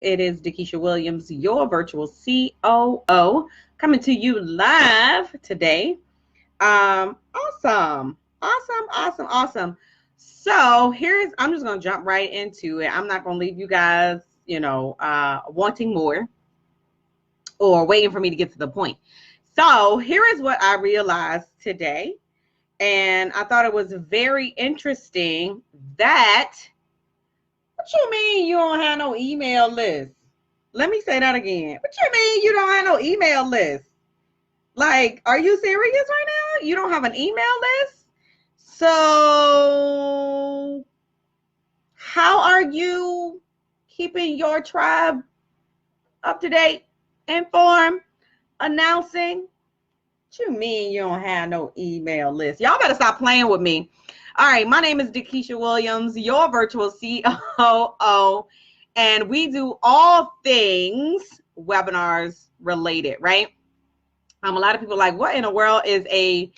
It is Dakisha Williams, your virtual COO, coming to you live today. Awesome. So I'm just gonna jump right into it. I'm not gonna leave you guys, wanting more or waiting for me to get to the point. So here is what I realized today, and I thought it was very interesting that. What you mean you don't have no email list? Let me say that again. What you mean you don't have no email list? Like, are you serious right now? You don't have an email list? So, how are you keeping your tribe up to date, informed, announcing? What you mean you don't have no email list? Y'all better stop playing with me. All right, my name is Dakisha Williams, your virtual COO, and we do all things webinars related, right? A lot of people are like, what in the world is a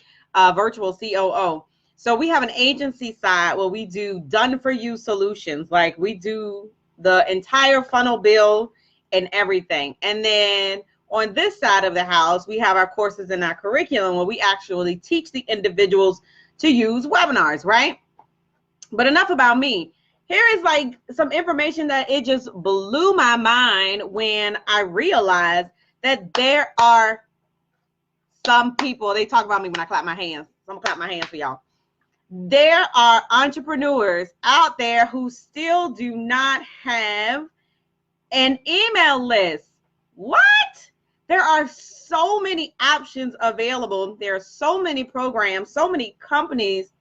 virtual COO? So we have an agency side where we do done-for-you solutions. Like we do the entire funnel build and everything. And then on this side of the house, we have our courses and our curriculum where we actually teach the individuals to use webinars, right? But enough about me. Here is like some information that it just blew my mind when I realized that there are some people, they talk about me when I clap my hands. So I'm gonna clap my hands for y'all. There are entrepreneurs out there who still do not have an email list. What? There are so many options available. There are so many programs, so many companies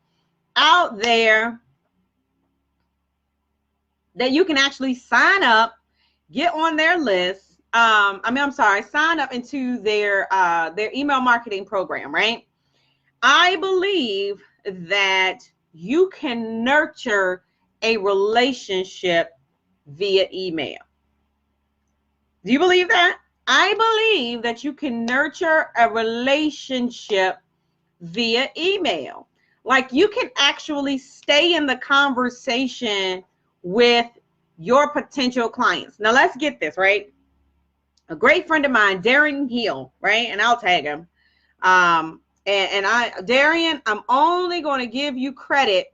out there that you can actually sign up, get on their list. Sign up into their email marketing program, right? I believe that you can nurture a relationship via email. Do you believe that? I believe that you can nurture a relationship via email. Like you can actually stay in the conversation with your potential clients. Now let's get this, right? A great friend of mine, Darian Hill, right? And I'll tag him. Darian, I'm only going to give you credit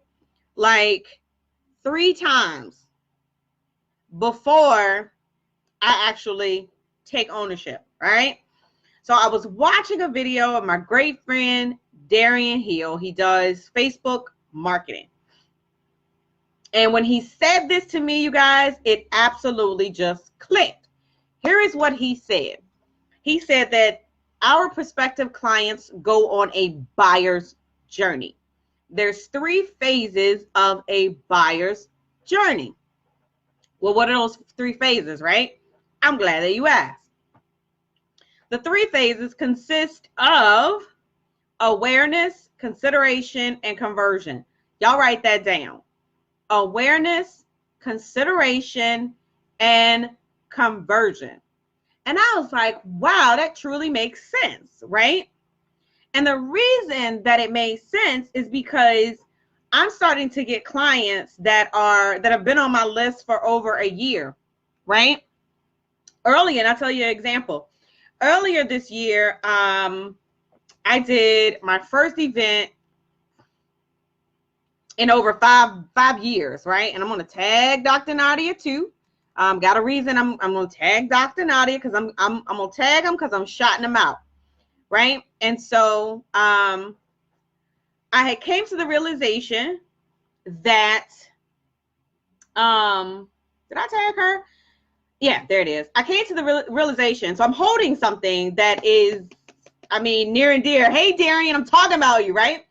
like 3 times before I actually take ownership, right? So I was watching a video of my great friend, Darian Hill. He does Facebook marketing. And when he said this to me, you guys, it absolutely just clicked. Here is what he said. He said that our prospective clients go on a buyer's journey. There's 3 phases of a buyer's journey. Well, what are those 3 phases, right? I'm glad that you asked. The 3 phases consist of awareness, consideration, and conversion. Y'all write that down. Awareness, consideration, and conversion. And I was like, wow, that truly makes sense, right? And the reason that it made sense is because I'm starting to get clients that have been on my list for over a year, right? Earlier, and I'll tell you an example. Earlier this year, I did my first event in over five years, right? And I'm going to tag Dr. Nadia too. Got a reason I'm going to tag Dr. Nadia because I'm going to tag him because I'm shouting him out, right? And so I had came to the realization that did I tag her? Yeah, there it is. I came to the realization. So I'm holding something that is, near and dear. Hey, Darian, I'm talking about you, right?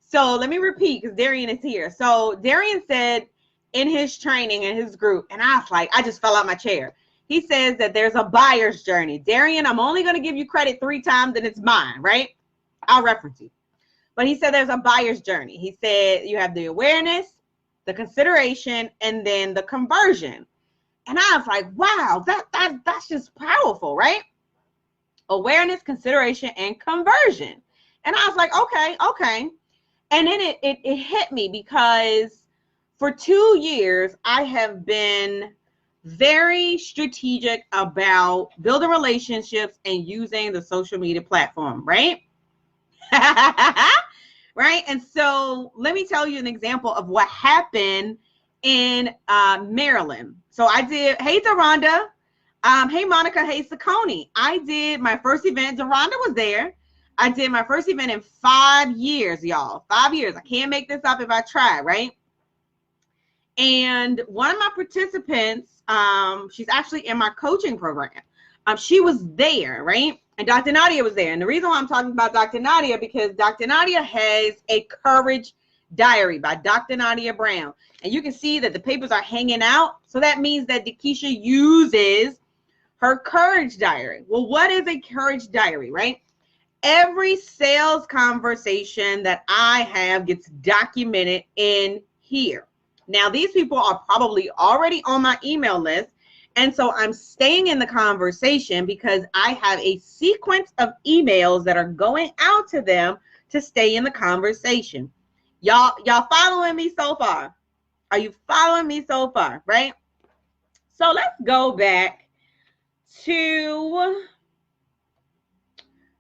So let me repeat because Darian is here. So Darian said in his training in his group, and I was like, I just fell out my chair. He says that there's a buyer's journey. Darian, I'm only going to give you credit 3 times and it's mine, right? I'll reference you. But he said there's a buyer's journey. He said you have the awareness, the consideration, and then the conversion. And I was like, wow, that's just powerful, right? Awareness, consideration, and conversion. And I was like, okay. And then it hit me because for 2 years, I have been very strategic about building relationships and using the social media platform, right? Right. And so let me tell you an example of what happened in Maryland. So I did, hey, Deronda. Hey, Monica. Hey, Saccone. I did my first event. Deronda was there. I did my first event in 5 years, y'all. 5 years. I can't make this up if I try, right? And one of my participants, she's actually in my coaching program. She was there, right? And Dr. Nadia was there. And the reason why I'm talking about Dr. Nadia, because Dr. Nadia has a Courage Diary by Dr. Nadia Brown. And you can see that the papers are hanging out. So that means that Dakisha uses her Courage Diary. Well, what is a Courage Diary, right? Every sales conversation that I have gets documented in here. Now, these people are probably already on my email list. And so I'm staying in the conversation because I have a sequence of emails that are going out to them to stay in the conversation. Y'all following me so far? Are you following me so far, right? So let's go back to,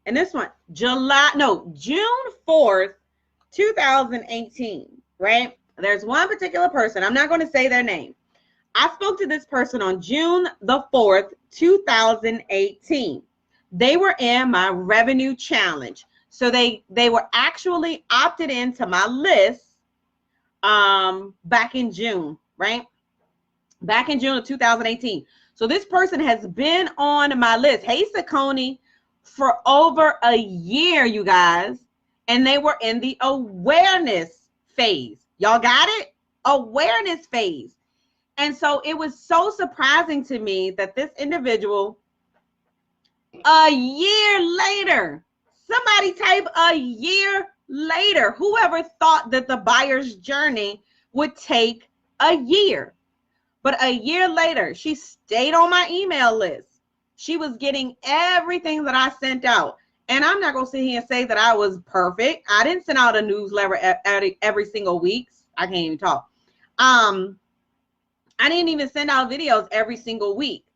and this one, June 4th, 2018, right? There's one particular person. I'm not going to say their name. I spoke to this person on June the 4th, 2018. They were in my revenue challenge. So they were actually opted into my list back in June, right? Back in June of 2018. So this person has been on my list, hey, Saccone, for over a year, you guys. And they were in the awareness phase. Y'all got it? Awareness phase. And so it was so surprising to me that this individual, a year later, somebody type a year later, whoever thought that the buyer's journey would take a year. But a year later, she stayed on my email list. She was getting everything that I sent out. And I'm not going to sit here and say that I was perfect. I didn't send out a newsletter every single week. I can't even talk. I didn't even send out videos every single week,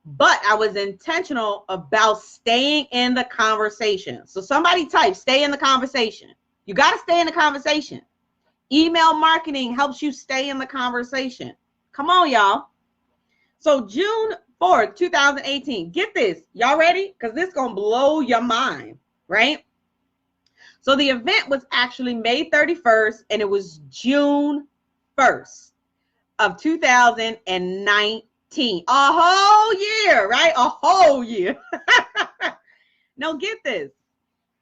but I was intentional about staying in the conversation. So somebody type, stay in the conversation. You got to stay in the conversation. Email marketing helps you stay in the conversation. Come on, y'all. So June 4th, 2018, get this. Y'all ready? Because this is going to blow your mind, right? So the event was actually May 31st, and it was June 1st. Of 2019, a whole year, right? A whole year. Now get this.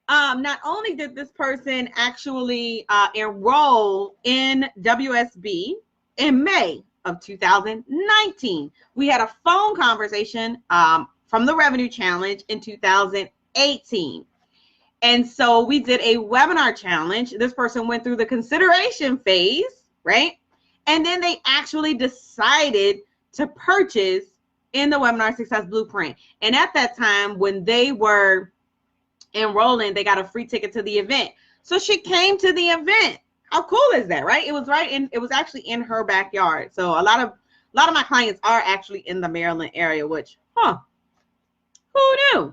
Not only did this person actually enroll in WSB in May of 2019, we had a phone conversation from the Revenue Challenge in 2018. And so we did a webinar challenge. This person went through the consideration phase, right? And then they actually decided to purchase in the Webinar Success Blueprint. And at that time, when they were enrolling, they got a free ticket to the event. So she came to the event. How cool is that, right? It was actually in her backyard. So a lot of my clients are actually in the Maryland area, which, who knew?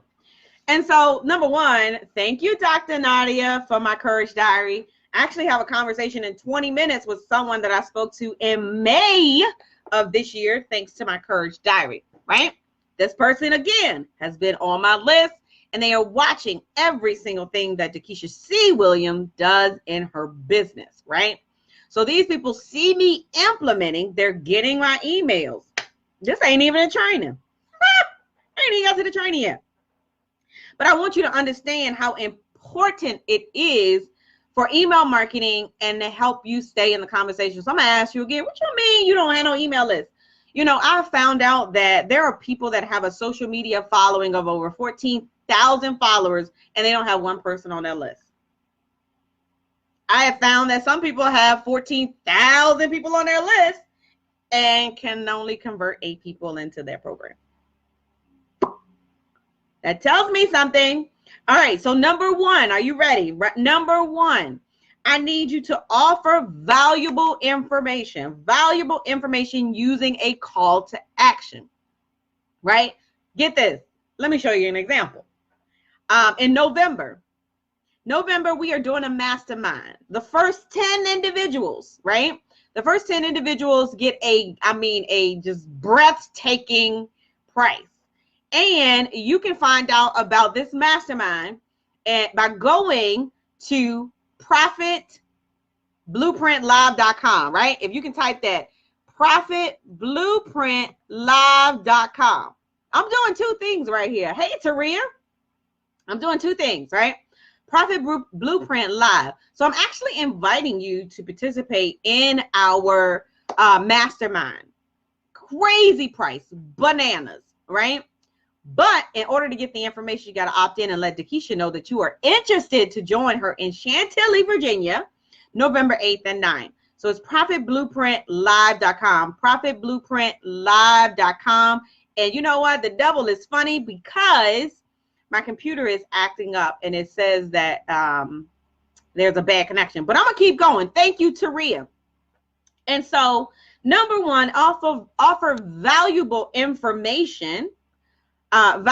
And so, number one, thank you, Dr. Nadia, for my Courage Diary. I actually have a conversation in 20 minutes with someone that I spoke to in May of this year, thanks to my Courage Diary, right? This person, again, has been on my list, and they are watching every single thing that Dakisha C. Williams does in her business, right? So these people see me implementing, they're getting my emails. This ain't even a training. I ain't even got to the training yet. But I want you to understand how important it is for email marketing and to help you stay in the conversation. So I'm gonna ask you again, what you mean you don't have no email list? You know, I found out that there are people that have a social media following of over 14,000 followers and they don't have one person on their list. I have found that some people have 14,000 people on their list and can only convert 8 people into their program. That tells me something. All right, so number one, are you ready? Number one, I need you to offer valuable information using a call to action, right? Get this. Let me show you an example. In November, we are doing a mastermind. The first 10 individuals, right? The first 10 individuals get a just breathtaking price. And you can find out about this mastermind by going to profitblueprintlive.com, right? If you can type that, profitblueprintlive.com. I'm doing two things right here. Hey, Taria. I'm doing two things, right? Profit Blueprint Live. So I'm actually inviting you to participate in our mastermind. Crazy price, bananas, right? But in order to get the information, you got to opt in and let Dakisha know that you are interested to join her in Chantilly, Virginia, November 8th and 9th. So it's profitblueprintlive.com, profitblueprintlive.com. And you know what? The devil is funny because my computer is acting up and it says that there's a bad connection. But I'm going to keep going. Thank you, Taria. And so, number one, offer valuable information, and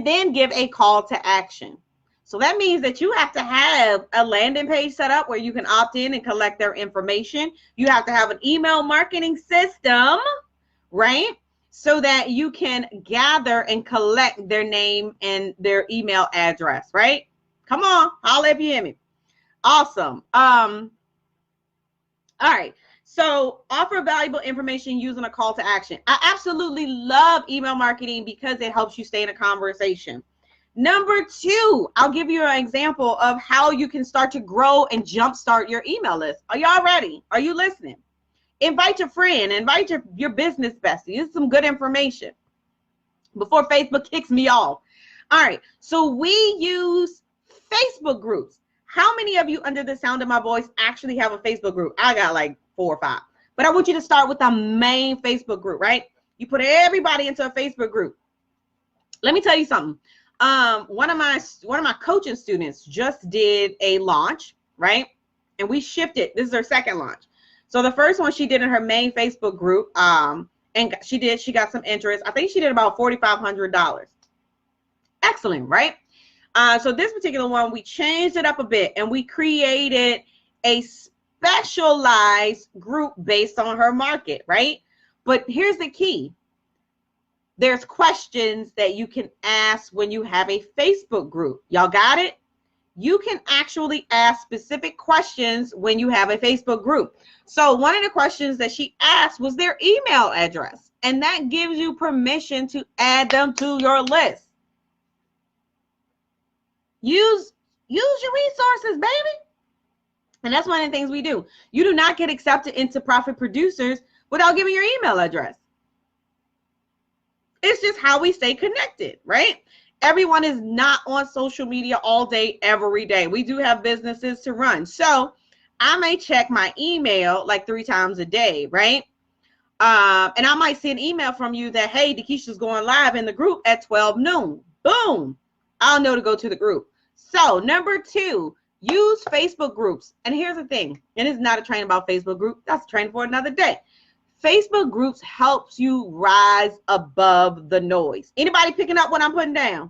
then give a call to action. So that means that you have to have a landing page set up where you can opt in and collect their information. You have to have an email marketing system, right? So that you can gather and collect their name and their email address, right? Come on, holla if you hear me. Awesome. All right. So offer valuable information using a call to action. I absolutely love email marketing because it helps you stay in a conversation. Number two, I'll give you an example of how you can start to grow and jumpstart your email list. Are y'all ready? Are you listening? Invite your friend, invite your business bestie. This is some good information before Facebook kicks me off. All right, so we use Facebook groups. How many of you under the sound of my voice actually have a Facebook group? I got like 4 or 5. But I want you to start with the main Facebook group, right? You put everybody into a Facebook group. Let me tell you something. One of my coaching students just did a launch, right? And we shipped it. This is her second launch. So the first one she did in her main Facebook group, and she got some interest. I think she did about $4,500. Excellent, right? So this particular one, we changed it up a bit and we created a specialized group based on her market, right? But here's the key. There's questions that you can ask when you have a Facebook group. Y'all got it? You can actually ask specific questions when you have a Facebook group. So one of the questions that she asked was their email address, and that gives you permission to add them to your list. Use your resources, baby. And that's one of the things we do. You do not get accepted into Profit Producers without giving your email address. It's just how we stay connected, right? Everyone is not on social media all day, every day. We do have businesses to run. So I may check my email like 3 times a day, right? And I might see an email from you that, hey, Dakisha's going live in the group at 12 noon. Boom. I'll know to go to the group. So number 2, use Facebook groups. And here's the thing. And it's not a training about Facebook group. That's a training for another day. Facebook groups helps you rise above the noise. Anybody picking up what I'm putting down?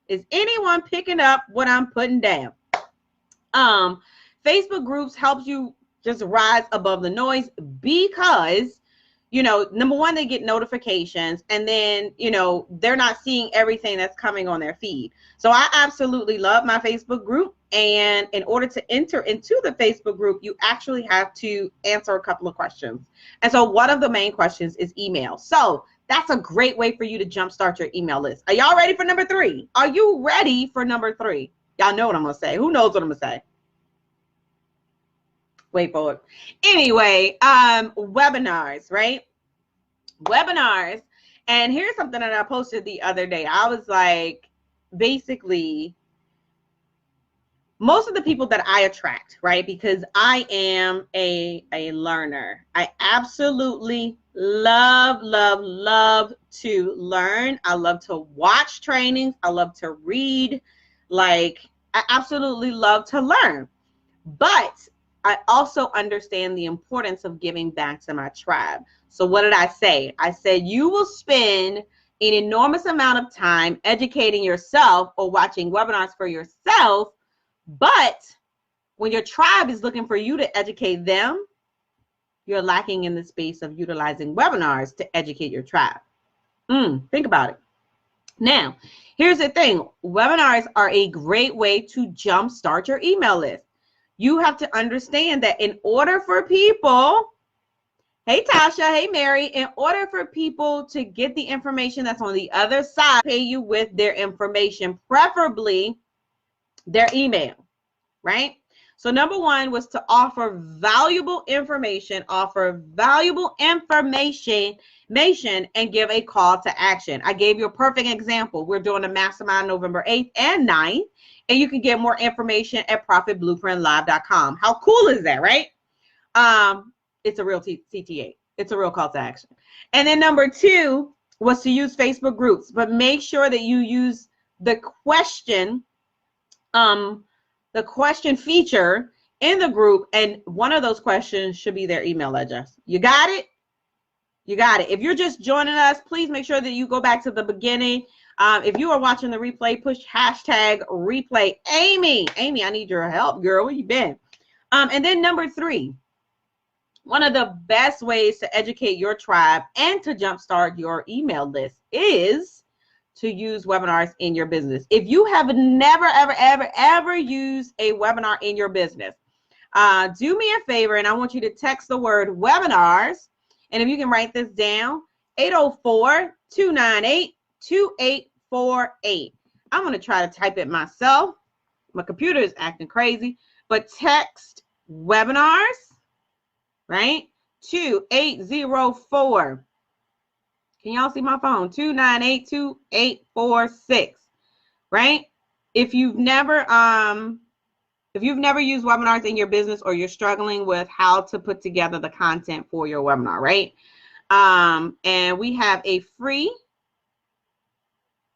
Is anyone picking up what I'm putting down? Facebook groups helps you just rise above the noise because, you know, number one, they get notifications, and then, you know, they're not seeing everything that's coming on their feed. So I absolutely love my Facebook group. And in order to enter into the Facebook group, you actually have to answer a couple of questions. And so one of the main questions is email. So that's a great way for you to jumpstart your email list. Are y'all ready for number 3? Are you ready for number 3? Y'all know what I'm going to say. Who knows what I'm going to say? Wait for it. Anyway, webinars, right? Webinars. And here's something that I posted the other day. I was like, basically, most of the people that I attract, right? Because I am a learner. I absolutely love to learn. I love to watch trainings. I love to read. Like, I absolutely love to learn. But I also understand the importance of giving back to my tribe. So what did I say? I said you will spend an enormous amount of time educating yourself or watching webinars for yourself, but when your tribe is looking for you to educate them, you're lacking in the space of utilizing webinars to educate your tribe. Think about it. Now, here's the thing. Webinars are a great way to jumpstart your email list. You have to understand that in order for people, hey Tasha, hey Mary, in order for people to get the information that's on the other side, pay you with their information, preferably their email, right? So number one was to offer valuable information, and give a call to action. I gave you a perfect example. We're doing a mastermind November 8th and 9th, and you can get more information at profitblueprintlive.com. How cool is that, right? It's a real CTA. It's a real call to action. And then number two was to use Facebook groups, but make sure that you use the question feature in the group, and one of those questions should be their email address. You got it? You got it. If you're just joining us, please make sure that you go back to the beginning. If you are watching the replay, push hashtag replay. Amy, I need your help, girl. Where you been? And then number three, one of the best ways to educate your tribe and to jumpstart your email list is to use webinars in your business. If you have never, ever used a webinar in your business, do me a favor, and I want you to text the word webinars. And if you can write this down, 804-298-2848. I'm going to try to type it myself. My computer is acting crazy, but text webinars, right, to 804. Can y'all see my phone? 298-2846, right? If you've never used webinars in your business, or you're struggling with how to put together the content for your webinar, right? And we have a free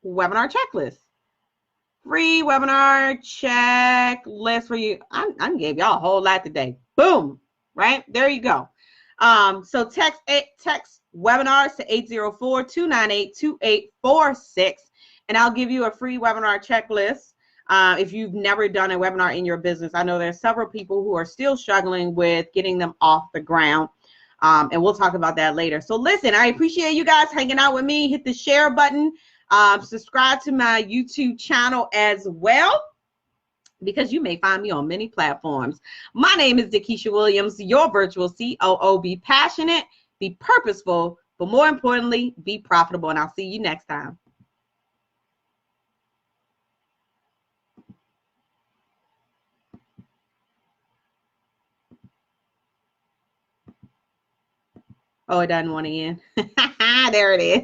webinar checklist. Free webinar checklist for you. I gave y'all a whole lot today. Boom, right? There you go. So text webinars to 804-298-2846, and I'll give you a free webinar checklist. If you've never done a webinar in your business, I know there's several people who are still struggling with getting them off the ground. And we'll talk about that later. So listen, I appreciate you guys hanging out with me. Hit the share button. Subscribe to my YouTube channel as well, because you may find me on many platforms. My name is Dakisha Williams, your virtual COO. Be passionate, be purposeful, but more importantly, be profitable. And I'll see you next time. Oh, it doesn't want to end. There it is.